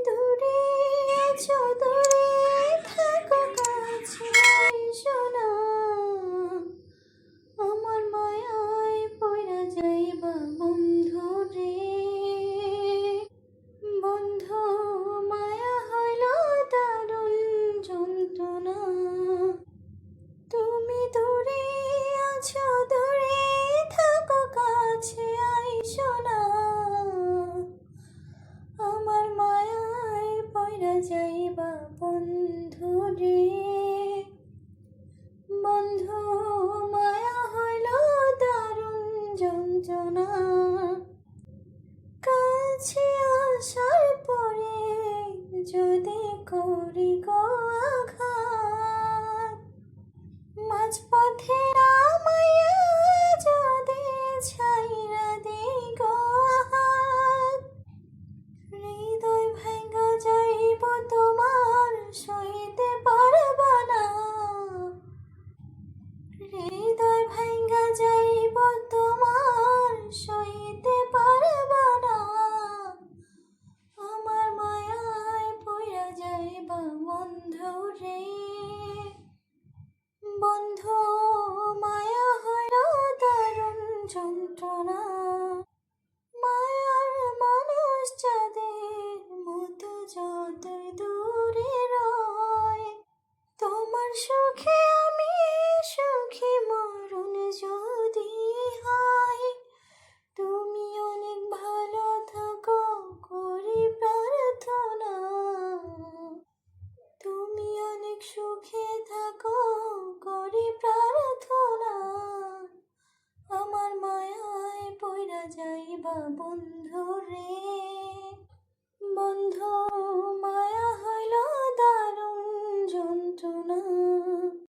দূরে আছো, দূরে থাকো, কাছে আইসো না। আমার মায়ায় পইরা যাইবা বন্ধু রে। বন্ধু, মায়া হইল দারুণ যন্ত্রণা। তুমি দূরে আছো, দূরে থাকো, কাছে আইসো না। আমার মায়ায় পইরা যাইবা বন্ধু রে। বন্ধু, মায়া হইল দারুণ যন্ত্রণা। কাছে আসার পরে যদি করি গো আঘাত, মাঝপথে নামাইয়া যদি ছাইরা দেই গো হাত, হৃদয় ভাঙ্গা যাইব তোমার সইতে পারবা না। হৃদয় ভাঙ্গা যাইব তোমার সইতে পারবা না। আমার মায়ায় পইরা যাইবা বন্ধু রে। বন্ধু, মায়া হইল দারুণ যন্ত্রণা। মায়ার মানুষ যাদের মতো যতই দূরে রয়, তোমার সুখে আমি সুখী, মরণ যদি হয়। তুমি অনেক ভালো থাকো করি প্রার্থনা। তুমি অনেক সুখে থাকো করি প্রার্থনা। আমার মায়ায় পইরা যাইবা বন্ধু রে। বন্ধু, মায়া